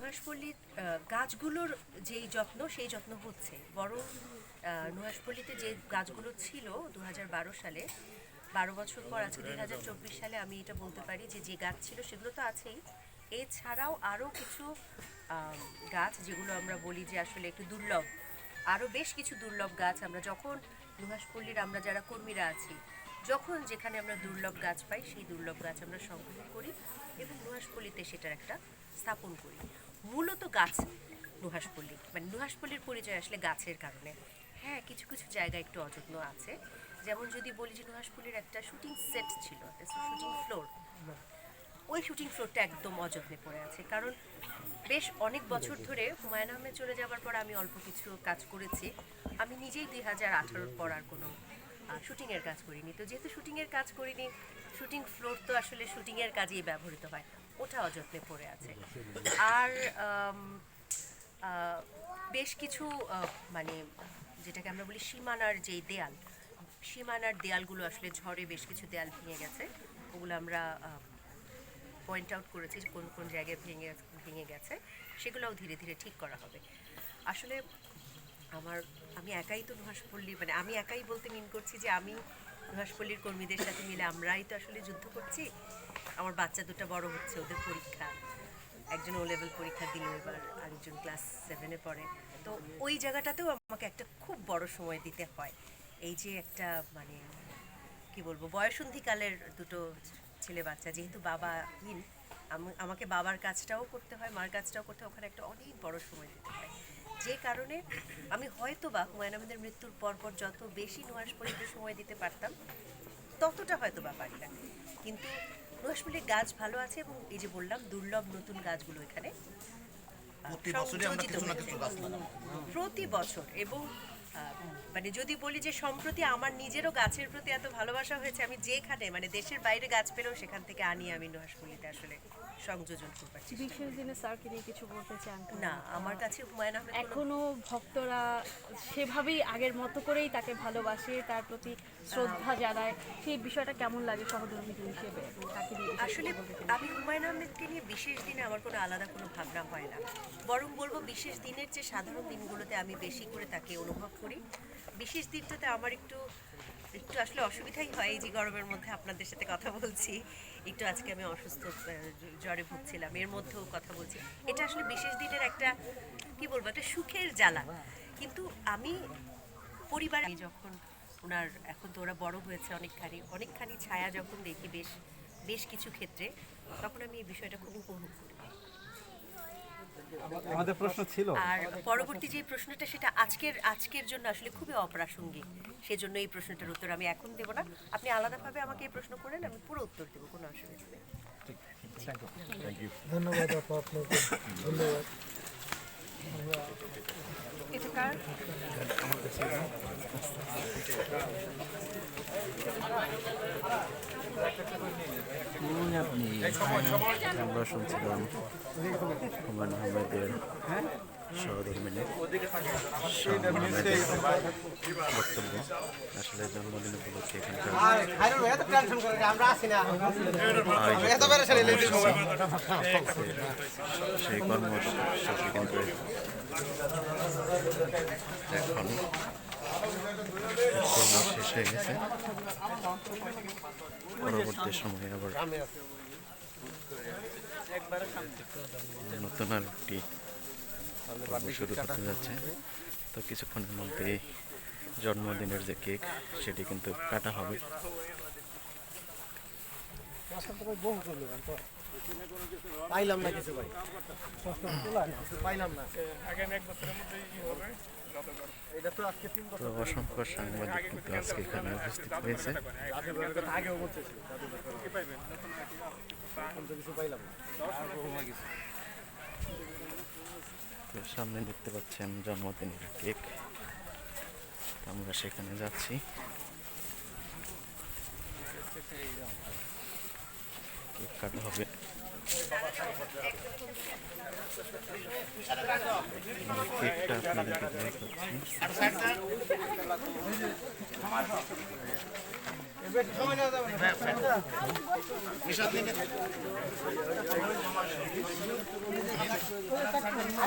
নুহাশপল্লীর গাছগুলোর যেই যত্ন সেই যত্ন হচ্ছে, বরং নুহাশপল্লীতে যে গাছগুলো ছিল 2012 সালে, 12 বছর পর আজকে 2024 সালে আমি এটা বলতে পারি যে যে গাছ ছিল সেগুলো তো আছেই, এছাড়াও আরও কিছু গাছ যেগুলো আমরা বলি যে আসলে একটু দুর্লভ, আরও বেশ কিছু দুর্লভ গাছ আমরা যখন নুহাশপল্লীর আমরা যারা কর্মীরা আছি যখন যেখানে আমরা দুর্লভ গাছ পাই সেই দুর্লভ গাছ আমরা সংগ্রহ করি এবং নুহাশপল্লীতে সেটার একটা স্থাপন করি। মূলত গাছ নুহাশপল্লী, মানে নুহাশপল্লীর পরিচয় আসলে গাছের কারণে। হ্যাঁ, কিছু কিছু জায়গা একটু অযত্ন আছে, যেমন যদি বলি যে নুহাশপল্লীর একটা শুটিং সেট ছিল, শুটিং ফ্লোর, ওই শুটিং ফ্লোরটা একদম অযত্নে পড়ে আছে। কারণ বেশ অনেক বছর ধরে হুমায়ুন আহমেদ চলে যাওয়ার পর আমি অল্প কিছু কাজ করেছি। আমি নিজেই 2018-র পর আর কোনো শুটিংয়ের কাজ করিনি, তো যেহেতু শুটিংয়ের কাজ করিনি, শুটিং ফ্লোর তো আসলে শুটিংয়ের কাজেই ব্যবহৃত হয়, ওটা অযত্নে পড়ে আছে। আর বেশ কিছু মানে যেটাকে আমরা বলি সীমানার যেই দেয়াল, সীমানার দেয়ালগুলো আসলে ঝড়ে বেশ কিছু দেয়াল ভেঙে গেছে, ওগুলো আমরা পয়েন্ট আউট করেছি যে কোন কোন জায়গায় ভেঙে গেছে, সেগুলোও ধীরে ধীরে ঠিক করা হবে। আসলে আমি একাই তো নুহাশপল্লী, মানে আমি একাই বলতে মিন করছি যে আমি নুহাশপল্লীর কর্মীদের সাথে মিলে আমরাই তো আসলে যুদ্ধ করছি। আমার বাচ্চা দুটো বড় হচ্ছে, ওদের পরীক্ষা, একজন ও লেভেল পরীক্ষা দিল এবার, আরেকজন ক্লাস 7-এ পড়ে, তো ওই জায়গাটাতেও আমাকে একটা খুব বড় সময় দিতে হয়। এই যে একটা মানে কি বলবো, বয়সন্ধিকালের দুটো ছেলে বাচ্চা, যেহেতু বাবাহীন, আমাকে বাবার কাজটাও করতে হয়, মার কাজটাও করতে হয়, ওখানে একটা অনেক বড় সময় দিতে হয়। যে কারণে আমি হয়তো বা হুমায়ুন আহমেদের মৃত্যুর পরপর যত বেশি নুহাশপল্লীতে সময় দিতে পারতাম ততটা হয়তো বা পারি না, কিন্তু নুহাশপল্লীর গাছ ভালো আছে এবং এই যে বললাম দুর্লভ নতুন গাছগুলো এখানে সংযোজিত হয়েছে প্রতি বছর। এবং মানে যদি বলি যে সম্প্রতি আমার নিজেরও গাছের প্রতি এত ভালোবাসা হয়েছে, আমি যেখানে মানে দেশের বাইরে গাছ পেলেও সেখান থেকে আনি আমি নুহাশপল্লীতে আসলে সংযোজন করতে পারছি। বিশেষ দিনে স্যারকে নিয়ে কিছু বলতে চান? না, আমার কাছে হুমায়ুন আহমেদ এখনো ভক্তরা সেভাবেই আগের মতো করেই তাকে ভালোবাসে, তার প্রতি শ্রদ্ধা জানায়, সেই বিষয়টা কেমন লাগে সহধর্মী হিসেবে? আসলে আমি হুমায়ুন আহমেদকে নিয়ে বিশেষ দিনে আমার কোনো আলাদা কোনো ভাবনা হয় না, বরং বলবো বিশেষ দিনের যে সাধারণ দিনগুলোতে আমি বেশি করে তাকে অনুভব করি। বিশেষ দিনটাতে আমার একটু একটু আসলে অসুবিধাই হয়, এই যে গরমের মধ্যে আপনাদের সাথে কথা বলছি, একটু আজকে আমি অসুস্থ, জ্বরে ভুগছিলাম, এর মধ্যেও কথা বলছি, এটা আসলে বিশেষ দিনের একটা কি বলবো একটা সুখের জ্বালা। কিন্তু আমি পরিবারে যখন ওনার, এখন তো ওরা বড় হয়েছে অনেকখানি ছায়া যখন দেখি বেশ বেশ কিছু ক্ষেত্রে, তখন আমি এই বিষয়টা খুব উপভোগ করি। আমাদের প্রশ্ন ছিল, আর পরবর্তী যে প্রশ্নটা সেটা আজকের জন্য আসলে খুবই অপ্রাসঙ্গিক, সেজন্য এই প্রশ্নটার উত্তর আমি এখন দেবো না। আপনি আলাদাভাবে আমাকে এই প্রশ্ন করেন, আমি পুরো উত্তর দেবো, কোনো অসুবিধা নেই। ধন্যবাদ আপু, আপনাকে ধন্যবাদ। এটা কার? আপনি আমরা শুনছিলাম হুমায়ুন আহমেদের সহধর্মিণী বক্তব্য। আসলে জন্মদিন উপলক্ষে এখানকার সেই কর্মসূচি কিন্তু এখন শেষ হয়ে গেছে। পরবর্তী সময়ে আবার নতুন আর একটি পর্ব শুরু করতে যাচ্ছে। তো কিছুক্ষণের মধ্যে জন্মদিনের যে কেক সেটি কিন্তু কাটা হবে। পাইলাম না কিছু ভাই, পাইলাম না। তো অসংখ্য সাংবাদিক কিন্তু আজকে এখানে উপস্থিত হয়েছে। তো সামনে দেখতে পাচ্ছেন জন্মদিনের কেক, আমরা সেখানে যাচ্ছি। কেক কাটা হবে। কেকটা আপনাদেরকে দেখাচ্ছি। থাকবেন।